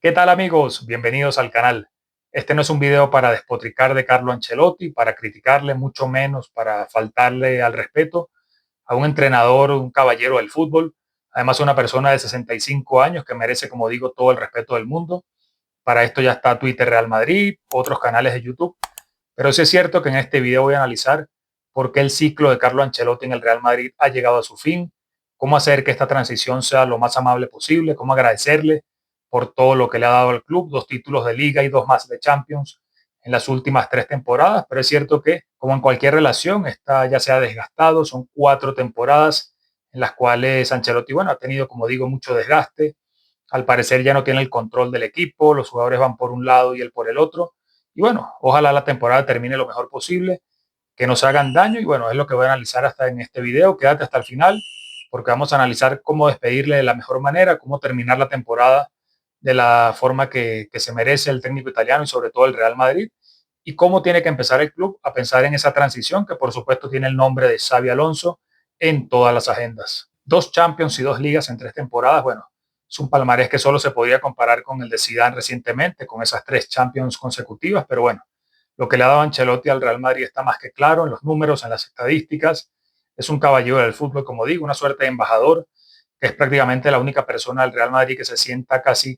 ¿Qué tal amigos? Bienvenidos al canal. Este no es un video para despotricar de Carlo Ancelotti, para criticarle, mucho menos para faltarle al respeto a un entrenador, un caballero del fútbol, además una persona de 65 años que merece, como digo, todo el respeto del mundo. Para esto ya está Twitter Real Madrid, otros canales de YouTube, pero sí es cierto que en este video voy a analizar por qué el ciclo de Carlo Ancelotti en el Real Madrid ha llegado a su fin, cómo hacer que esta transición sea lo más amable posible, cómo agradecerle por todo lo que le ha dado al club, 2 títulos de liga y 2 más de Champions en las últimas 3 temporadas, pero es cierto que, como en cualquier relación, esta ya se ha desgastado, son 4 temporadas en las cuales Ancelotti, bueno, ha tenido, como digo, mucho desgaste, al parecer ya no tiene el control del equipo, los jugadores van por un lado y él por el otro, y bueno, ojalá la temporada termine lo mejor posible, que no se hagan daño, y bueno, es lo que voy a analizar hasta en este video, quédate hasta el final, porque vamos a analizar cómo despedirle de la mejor manera, cómo terminar la temporada de la forma que se merece el técnico italiano y sobre todo el Real Madrid, y cómo tiene que empezar el club a pensar en esa transición que por supuesto tiene el nombre de Xabi Alonso en todas las agendas. 2 Champions y 2 ligas en 3 temporadas, bueno, es un palmarés que solo se podría comparar con el de Zidane recientemente, con esas 3 Champions consecutivas, pero bueno, lo que le ha dado Ancelotti al Real Madrid está más que claro en los números, en las estadísticas. Es un caballero del fútbol, como digo, una suerte de embajador, que es prácticamente la única persona del Real Madrid que se sienta casi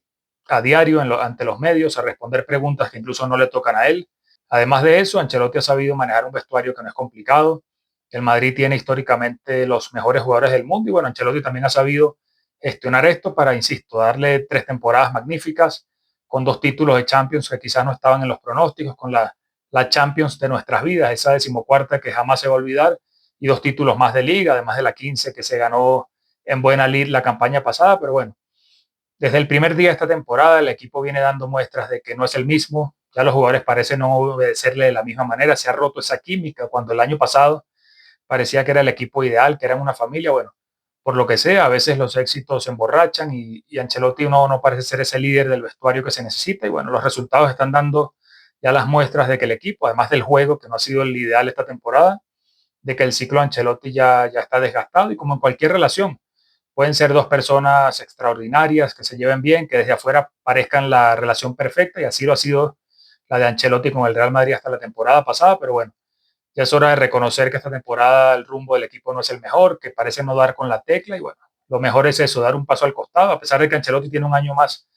a diario ante los medios a responder preguntas que incluso no le tocan a él. Además de eso, Ancelotti ha sabido manejar un vestuario que no es complicado. El Madrid tiene históricamente los mejores jugadores del mundo y bueno, Ancelotti también ha sabido gestionar esto para, insisto, darle 3 temporadas magníficas con 2 títulos de Champions que quizás no estaban en los pronósticos, con la Champions de nuestras vidas, esa 14ª que jamás se va a olvidar, y 2 títulos más de liga, además de la 15 que se ganó en buena lid la campaña pasada, pero bueno, desde el primer día de esta temporada el equipo viene dando muestras de que no es el mismo, ya los jugadores parecen no obedecerle de la misma manera, se ha roto esa química cuando el año pasado parecía que era el equipo ideal, que eran una familia, bueno, por lo que sea, a veces los éxitos se emborrachan y Ancelotti no parece ser ese líder del vestuario que se necesita y bueno, los resultados están dando ya las muestras de que el equipo, además del juego, que no ha sido el ideal esta temporada, de que el ciclo Ancelotti ya está desgastado y como en cualquier relación, pueden ser 2 personas extraordinarias que se lleven bien, que desde afuera parezcan la relación perfecta y así lo ha sido la de Ancelotti con el Real Madrid hasta la temporada pasada, pero bueno, ya es hora de reconocer que esta temporada el rumbo del equipo no es el mejor, que parece no dar con la tecla y bueno, lo mejor es eso, dar un paso al costado, a pesar de que Ancelotti tiene un año más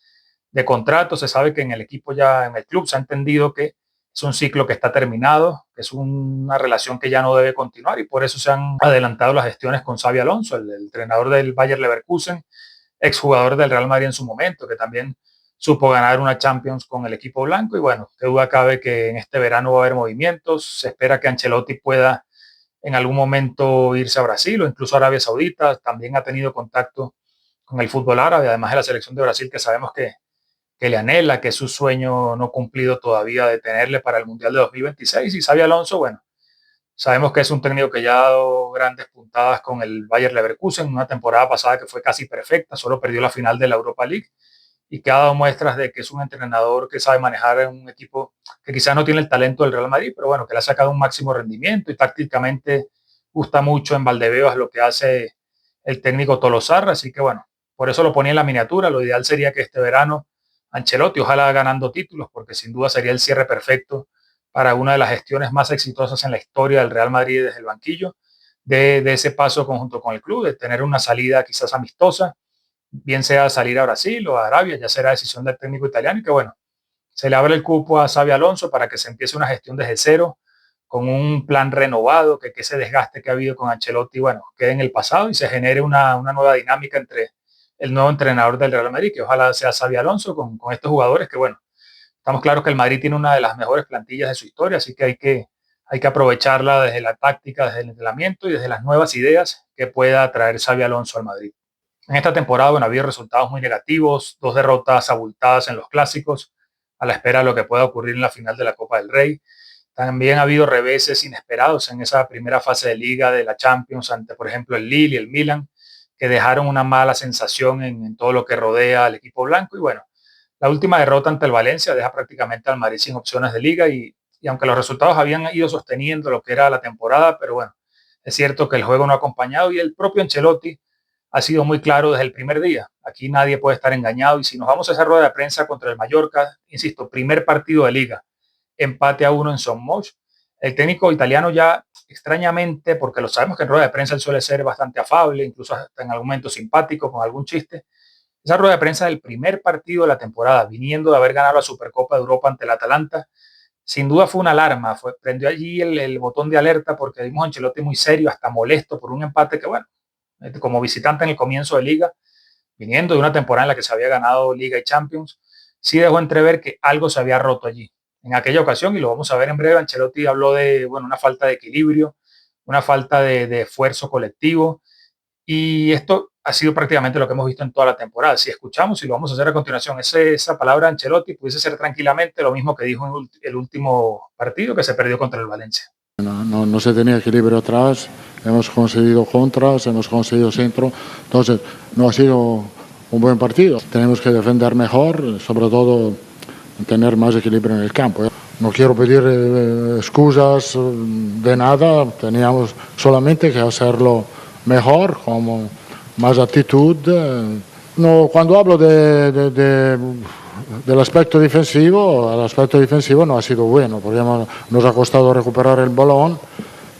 de contrato, se sabe que en el equipo ya, en el club, se ha entendido que es un ciclo que está terminado, que es una relación que ya no debe continuar y por eso se han adelantado las gestiones con Xabi Alonso, el entrenador del Bayer Leverkusen, exjugador del Real Madrid en su momento, que también supo ganar una Champions con el equipo blanco y bueno, qué duda cabe que en este verano va a haber movimientos, se espera que Ancelotti pueda en algún momento irse a Brasil o incluso a Arabia Saudita, también ha tenido contacto con el fútbol árabe, además de la selección de Brasil que sabemos que le anhela, que es su sueño no cumplido todavía de tenerle para el Mundial de 2026 y Xabi Alonso, bueno, sabemos que es un técnico que ya ha dado grandes puntadas con el Bayer Leverkusen, una temporada pasada que fue casi perfecta, solo perdió la final de la Europa League y que ha dado muestras de que es un entrenador que sabe manejar un equipo que quizás no tiene el talento del Real Madrid, pero bueno, que le ha sacado un máximo rendimiento y tácticamente gusta mucho en Valdebebas lo que hace el técnico Tolosarra, así que bueno, por eso lo ponía en la miniatura, lo ideal sería que este verano Ancelotti, ojalá ganando títulos, porque sin duda sería el cierre perfecto para una de las gestiones más exitosas en la historia del Real Madrid desde el banquillo, de ese paso conjunto con el club, de tener una salida quizás amistosa, bien sea salir a Brasil o a Arabia, ya será decisión del técnico italiano y que bueno, se le abre el cupo a Xabi Alonso para que se empiece una gestión desde cero, con un plan renovado, que ese desgaste que ha habido con Ancelotti, bueno, quede en el pasado y se genere una nueva dinámica entre el nuevo entrenador del Real Madrid, que ojalá sea Xabi Alonso, con estos jugadores que bueno, estamos claros que el Madrid tiene una de las mejores plantillas de su historia, así que hay que aprovecharla desde la táctica, desde el entrenamiento y desde las nuevas ideas que pueda traer Xabi Alonso al Madrid. En esta temporada, bueno, ha habido resultados muy negativos, 2 derrotas abultadas en los clásicos, a la espera de lo que pueda ocurrir en la final de la Copa del Rey. También ha habido reveses inesperados en esa primera fase de liga de la Champions ante, por ejemplo, el Lille y el Milan, que dejaron una mala sensación en todo lo que rodea al equipo blanco. Y bueno, la última derrota ante el Valencia deja prácticamente al Madrid sin opciones de liga y aunque los resultados habían ido sosteniendo lo que era la temporada, pero bueno, es cierto que el juego no ha acompañado y el propio Ancelotti ha sido muy claro desde el primer día. Aquí nadie puede estar engañado y si nos vamos a esa rueda de prensa contra el Mallorca, insisto, primer partido de liga, empate a 1 en Son Moix, el técnico italiano ya extrañamente, porque lo sabemos que en rueda de prensa él suele ser bastante afable, incluso hasta en algún momento simpático, con algún chiste. Esa rueda de prensa del primer partido de la temporada, viniendo de haber ganado la Supercopa de Europa ante el Atalanta, sin duda fue una alarma, prendió allí el botón de alerta porque vimos a Ancelotti muy serio, hasta molesto por un empate que, bueno, como visitante en el comienzo de liga, viniendo de una temporada en la que se había ganado Liga y Champions, sí dejó entrever que algo se había roto allí. En aquella ocasión, y lo vamos a ver en breve, Ancelotti habló de una falta de equilibrio, una falta de esfuerzo colectivo, y esto ha sido prácticamente lo que hemos visto en toda la temporada. Si escuchamos, y lo vamos a hacer a continuación, esa palabra de Ancelotti pudiese ser tranquilamente lo mismo que dijo en el último partido que se perdió contra el Valencia. No se tenía equilibrio atrás, hemos conseguido contras, hemos conseguido centro, entonces no ha sido un buen partido. Tenemos que defender mejor, sobre todo tener más equilibrio en el campo. No quiero pedir excusas de nada, teníamos solamente que hacerlo mejor, con más actitud. No, cuando hablo del aspecto defensivo, el aspecto defensivo no ha sido bueno, porque nos ha costado recuperar el balón,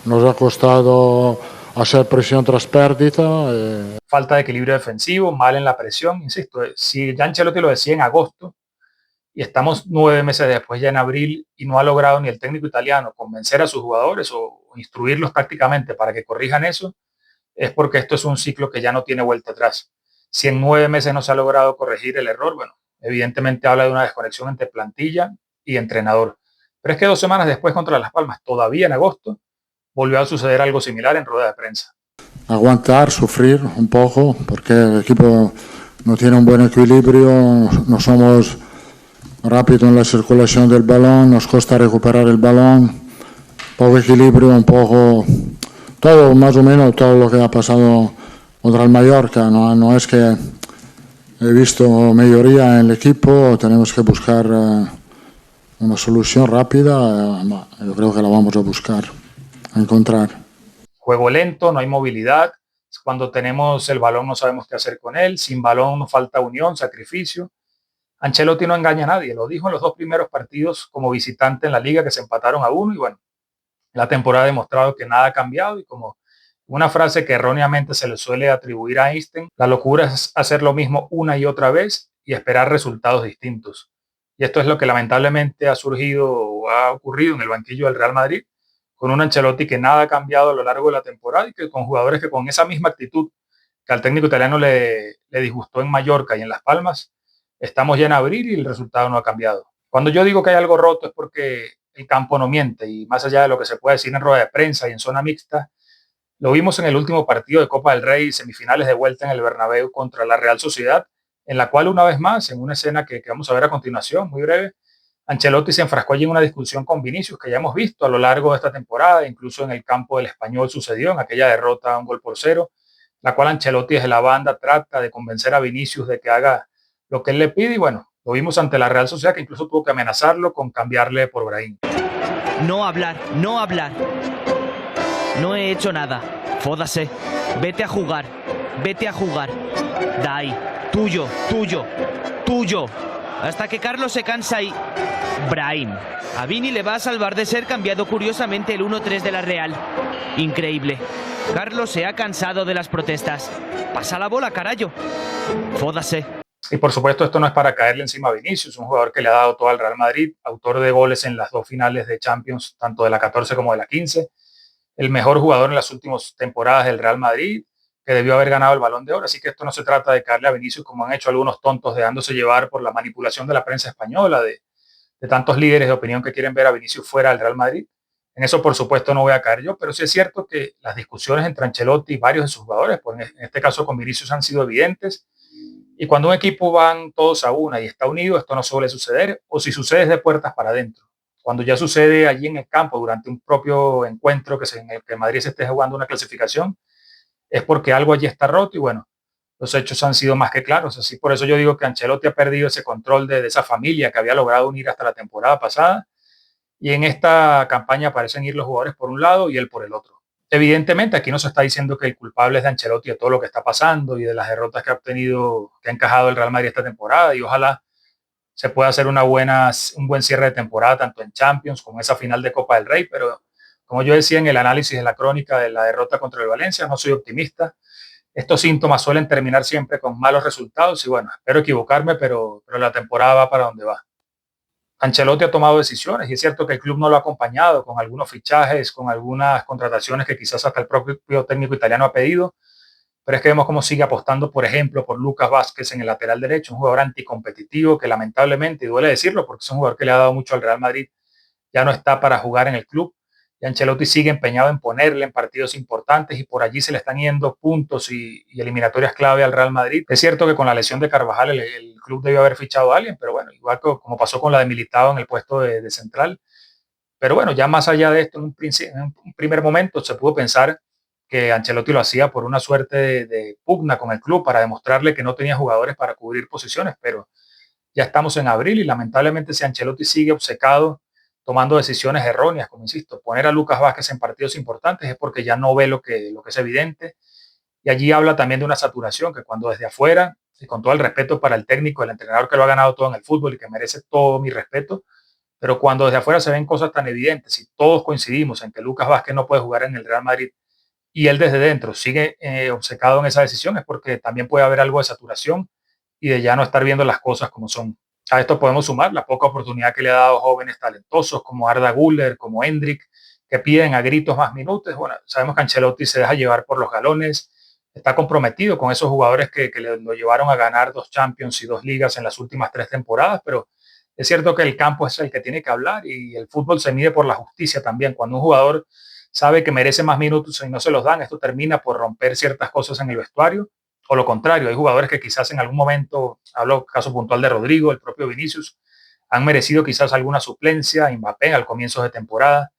nos ha costado hacer presión tras pérdida. Falta de equilibrio defensivo, mal en la presión, insisto, si ya Ancelotti lo decía en agosto, y estamos 9 meses después ya en abril y no ha logrado ni el técnico italiano convencer a sus jugadores o instruirlos tácticamente para que corrijan eso, es porque esto es un ciclo que ya no tiene vuelta atrás. Si en 9 meses no se ha logrado corregir el error, bueno, evidentemente habla de una desconexión entre plantilla y entrenador. Pero es que 2 semanas después contra Las Palmas, todavía en agosto, volvió a suceder algo similar en rueda de prensa. Aguantar, sufrir un poco, porque el equipo no tiene un buen equilibrio, no somos rápido en la circulación del balón, nos cuesta recuperar el balón, poco equilibrio, un poco, todo más o menos todo lo que ha pasado contra el Mallorca. No es que he visto mayoría en el equipo, tenemos que buscar una solución rápida, yo creo que la vamos a buscar, a encontrar. Juego lento, no hay movilidad, cuando tenemos el balón no sabemos qué hacer con él, sin balón nos falta unión, sacrificio. Ancelotti no engaña a nadie, lo dijo en los 2 primeros partidos como visitante en la liga que se empataron a 1 y bueno, la temporada ha demostrado que nada ha cambiado y como una frase que erróneamente se le suele atribuir a Einstein, la locura es hacer lo mismo una y otra vez y esperar resultados distintos. Y esto es lo que lamentablemente ha surgido o ha ocurrido en el banquillo del Real Madrid, con un Ancelotti que nada ha cambiado a lo largo de la temporada y que con jugadores que con esa misma actitud que al técnico italiano le disgustó en Mallorca y en Las Palmas, estamos ya en abril y el resultado no ha cambiado. Cuando yo digo que hay algo roto es porque el campo no miente y más allá de lo que se puede decir en rueda de prensa y en zona mixta, lo vimos en el último partido de Copa del Rey, semifinales de vuelta en el Bernabéu contra la Real Sociedad, en la cual una vez más, en una escena que vamos a ver a continuación, muy breve, Ancelotti se enfrascó allí en una discusión con Vinicius que ya hemos visto a lo largo de esta temporada, incluso en el campo del Español sucedió, en aquella derrota a 1-0, la cual Ancelotti desde la banda trata de convencer a Vinicius de que haga lo que él le pide y bueno, lo vimos ante la Real Sociedad que incluso tuvo que amenazarlo con cambiarle por Brahim. No hablar, no hablar. No he hecho nada. Fódase. Vete a jugar. Vete a jugar. Dai. Tuyo, tuyo, tuyo. Hasta que Carlos se cansa y... Brahim. A Vini le va a salvar de ser cambiado curiosamente el 1-3 de la Real. Increíble. Carlos se ha cansado de las protestas. Pasa la bola, carayo. Fódase. Y por supuesto esto no es para caerle encima a Vinicius, un jugador que le ha dado todo al Real Madrid, autor de goles en las 2 finales de Champions, tanto de la 14 como de la 15, el mejor jugador en las últimas temporadas del Real Madrid, que debió haber ganado el Balón de Oro, así que esto no se trata de caerle a Vinicius como han hecho algunos tontos dejándose llevar por la manipulación de la prensa española, de tantos líderes de opinión que quieren ver a Vinicius fuera del Real Madrid. En eso por supuesto no voy a caer yo, pero sí es cierto que las discusiones entre Ancelotti y varios de sus jugadores, pues en este caso con Vinicius han sido evidentes. Y cuando un equipo van todos a una y está unido, esto no suele suceder, o si sucede es de puertas para adentro. Cuando ya sucede allí en el campo, durante un propio encuentro en el que Madrid se esté jugando una clasificación, es porque algo allí está roto y bueno, los hechos han sido más que claros. Así por eso yo digo que Ancelotti ha perdido ese control de esa familia que había logrado unir hasta la temporada pasada y en esta campaña parecen ir los jugadores por un lado y él por el otro. Evidentemente, aquí no se está diciendo que el culpable es de Ancelotti de todo lo que está pasando y de las derrotas que ha obtenido, que ha encajado el Real Madrid esta temporada, y ojalá se pueda hacer un buen cierre de temporada, tanto en Champions como esa final de Copa del Rey, pero como yo decía en el análisis de la crónica de la derrota contra el Valencia, no soy optimista. Estos síntomas suelen terminar siempre con malos resultados y bueno, espero equivocarme, pero la temporada va para donde va. Ancelotti ha tomado decisiones y es cierto que el club no lo ha acompañado con algunos fichajes, con algunas contrataciones que quizás hasta el propio técnico italiano ha pedido, pero es que vemos cómo sigue apostando, por ejemplo, por Lucas Vázquez en el lateral derecho, un jugador anticompetitivo que lamentablemente, y duele decirlo porque es un jugador que le ha dado mucho al Real Madrid, ya no está para jugar en el club. Y Ancelotti sigue empeñado en ponerle en partidos importantes y por allí se le están yendo puntos y eliminatorias clave al Real Madrid. Es cierto que con la lesión de Carvajal el club debió haber fichado a alguien, pero bueno, igual como pasó con la de Militao en el puesto de central. Pero bueno, ya más allá de esto, en un primer momento se pudo pensar que Ancelotti lo hacía por una suerte de pugna con el club para demostrarle que no tenía jugadores para cubrir posiciones, pero ya estamos en abril y lamentablemente si Ancelotti sigue obcecado tomando decisiones erróneas, como insisto, poner a Lucas Vázquez en partidos importantes es porque ya no ve lo que es evidente. Y allí habla también de una saturación que cuando desde afuera, y con todo el respeto para el técnico, el entrenador que lo ha ganado todo en el fútbol y que merece todo mi respeto, pero cuando desde afuera se ven cosas tan evidentes y todos coincidimos en que Lucas Vázquez no puede jugar en el Real Madrid y él desde dentro sigue obcecado en esa decisión, es porque también puede haber algo de saturación y de ya no estar viendo las cosas como son. A esto podemos sumar la poca oportunidad que le ha dado a jóvenes talentosos como Arda Güler, como Hendrik, que piden a gritos más minutos. Bueno, sabemos que Ancelotti se deja llevar por los galones, está comprometido con esos jugadores que lo llevaron a ganar 2 Champions y 2 Ligas en las últimas 3 temporadas, pero es cierto que el campo es el que tiene que hablar y el fútbol se mide por la justicia también. Cuando un jugador sabe que merece más minutos y no se los dan, esto termina por romper ciertas cosas en el vestuario o lo contrario, hay jugadores que quizás en algún momento, hablo caso puntual de Rodrigo, el propio Vinicius, han merecido quizás alguna suplencia, Mbappé al comienzo de temporada,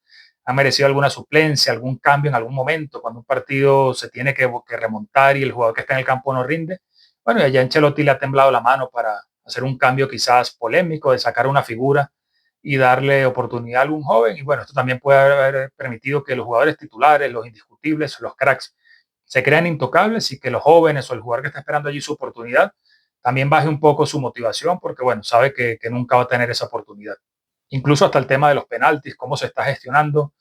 han merecido alguna suplencia, algún cambio en algún momento, cuando un partido se tiene que remontar y el jugador que está en el campo no rinde. Bueno, y allá Ancelotti le ha temblado la mano para hacer un cambio quizás polémico, de sacar una figura y darle oportunidad a algún joven. Y bueno, esto también puede haber permitido que los jugadores titulares, los indiscutibles, los cracks, se crean intocables y que los jóvenes o el jugador que está esperando allí su oportunidad también baje un poco su motivación porque, bueno, sabe que nunca va a tener esa oportunidad. Incluso hasta el tema de los penaltis, cómo se está gestionando.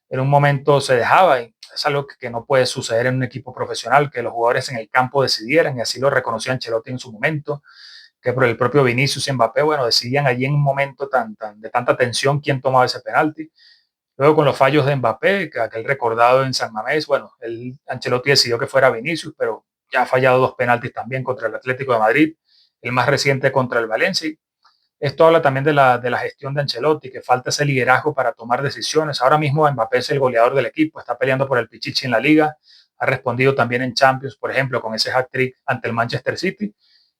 En un momento se dejaba, y es algo que no puede suceder en un equipo profesional, que los jugadores en el campo decidieran, y así lo reconoció Ancelotti en su momento, que por el propio Vinicius y Mbappé, bueno, decidían allí en un momento de tanta tensión quién tomaba ese penalti. Luego con los fallos de Mbappé, que aquel recordado en San Mamés, bueno, Ancelotti decidió que fuera Vinicius, pero ya ha fallado 2 penaltis también contra el Atlético de Madrid, el más reciente contra el Valencia. Esto habla también de la gestión de Ancelotti, que falta ese liderazgo para tomar decisiones. Ahora mismo Mbappé es el goleador del equipo, está peleando por el Pichichi en la Liga, ha respondido también en Champions, por ejemplo, con ese hat-trick ante el Manchester City.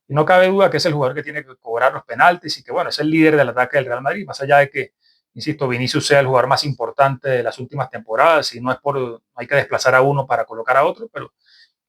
Y no cabe duda que es el jugador que tiene que cobrar los penaltis y que, bueno, es el líder del ataque del Real Madrid, más allá de que, insisto, Vinicius sea el jugador más importante de las últimas temporadas y no es no hay que desplazar a uno para colocar a otro, pero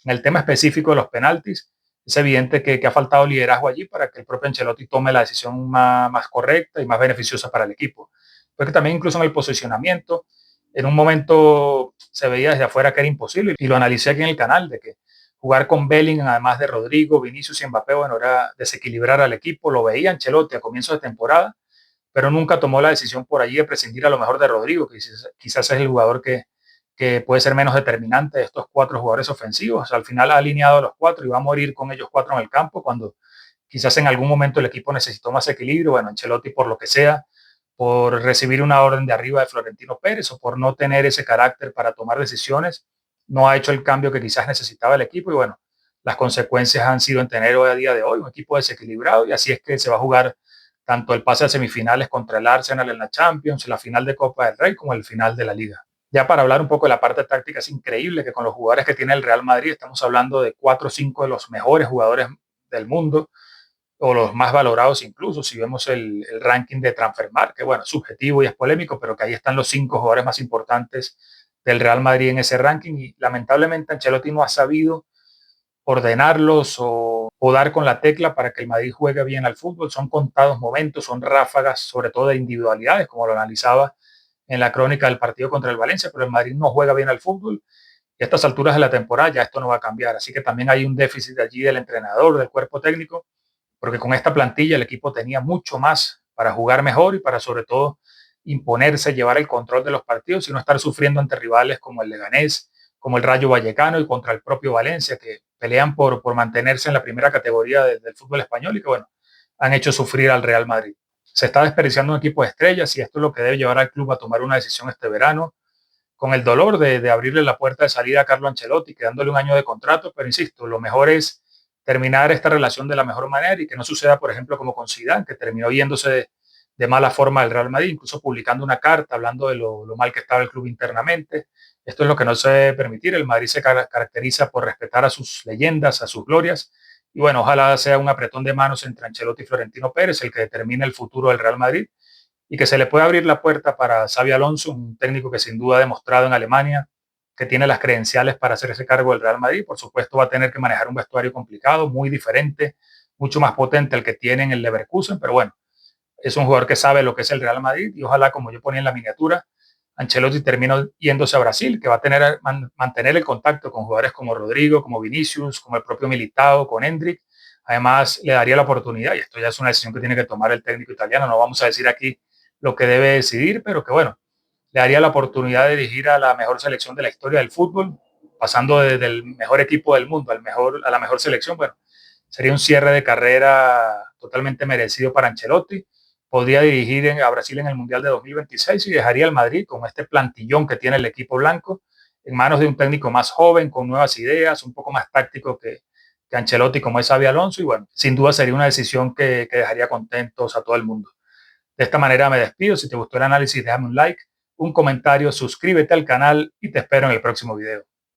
en el tema específico de los penaltis, es evidente que ha faltado liderazgo allí para que el propio Ancelotti tome la decisión más correcta y más beneficiosa para el equipo. Porque también incluso en el posicionamiento, en un momento se veía desde afuera que era imposible y lo analicé aquí en el canal, de que jugar con Bellingham, además de Rodrigo, Vinicius y Mbappé, bueno, era desequilibrar al equipo, lo veía Ancelotti a comienzo de temporada, pero nunca tomó la decisión por allí de prescindir a lo mejor de Rodrigo, que quizás es el jugador que puede ser menos determinante de estos 4 jugadores ofensivos. O sea, al final ha alineado a los 4 y va a morir con ellos 4 en el campo cuando quizás en algún momento el equipo necesitó más equilibrio. Bueno, Ancelotti, por lo que sea, por recibir una orden de arriba de Florentino Pérez o por no tener ese carácter para tomar decisiones, no ha hecho el cambio que quizás necesitaba el equipo y bueno, las consecuencias han sido en tener hoy a día de hoy un equipo desequilibrado y así es que se va a jugar tanto el pase a semifinales contra el Arsenal en la Champions, la final de Copa del Rey como el final de la Liga. Ya para hablar un poco de la parte táctica, es increíble que con los jugadores que tiene el Real Madrid, estamos hablando de 4 o 5 de los mejores jugadores del mundo, o los más valorados incluso, si vemos el ranking de Transfermarkt, que bueno, subjetivo y es polémico, pero que ahí están los 5 jugadores más importantes del Real Madrid en ese ranking, y lamentablemente Ancelotti no ha sabido ordenarlos o dar con la tecla para que el Madrid juegue bien al fútbol. Son contados momentos, son ráfagas, sobre todo de individualidades, como lo analizaba en la crónica del partido contra el Valencia, pero el Madrid no juega bien al fútbol y a estas alturas de la temporada ya esto no va a cambiar. Así que también hay un déficit allí del entrenador, del cuerpo técnico, porque con esta plantilla el equipo tenía mucho más para jugar mejor y para sobre todo imponerse, llevar el control de los partidos y no estar sufriendo ante rivales como el Leganés, como el Rayo Vallecano y contra el propio Valencia, que pelean por mantenerse en la primera categoría del fútbol español y que, bueno, han hecho sufrir al Real Madrid. Se está desperdiciando un equipo de estrellas y esto es lo que debe llevar al club a tomar una decisión este verano, con el dolor de abrirle la puerta de salida a Carlo Ancelotti, quedándole un año de contrato, pero insisto, lo mejor es terminar esta relación de la mejor manera y que no suceda, por ejemplo, como con Zidane, que terminó yéndose de mala forma del Real Madrid, incluso publicando una carta hablando de lo mal que estaba el club internamente. Esto es lo que no se debe permitir. El Madrid se caracteriza por respetar a sus leyendas, a sus glorias. Y bueno, ojalá sea un apretón de manos entre Ancelotti y Florentino Pérez el que determine el futuro del Real Madrid y que se le pueda abrir la puerta para Xabi Alonso, un técnico que sin duda ha demostrado en Alemania que tiene las credenciales para hacerse cargo del Real Madrid. Por supuesto, va a tener que manejar un vestuario complicado, muy diferente, mucho más potente al que tiene en el Leverkusen, pero bueno, es un jugador que sabe lo que es el Real Madrid y ojalá, como yo ponía en la miniatura, Ancelotti terminó yéndose a Brasil, que va a mantener el contacto con jugadores como Rodrigo, como Vinicius, como el propio Militao, con Endrick. Además, le daría la oportunidad, y esto ya es una decisión que tiene que tomar el técnico italiano, no vamos a decir aquí lo que debe decidir, pero que bueno, le daría la oportunidad de dirigir a la mejor selección de la historia del fútbol, pasando desde el mejor equipo del mundo a la mejor selección. Bueno, sería un cierre de carrera totalmente merecido para Ancelotti. Podría dirigir a Brasil en el Mundial de 2026 y dejaría al Madrid con este plantillón que tiene el equipo blanco en manos de un técnico más joven, con nuevas ideas, un poco más táctico que Ancelotti, como es Xabi Alonso. Y bueno, sin duda sería una decisión que dejaría contentos a todo el mundo. De esta manera me despido. Si te gustó el análisis, déjame un like, un comentario, suscríbete al canal y te espero en el próximo video.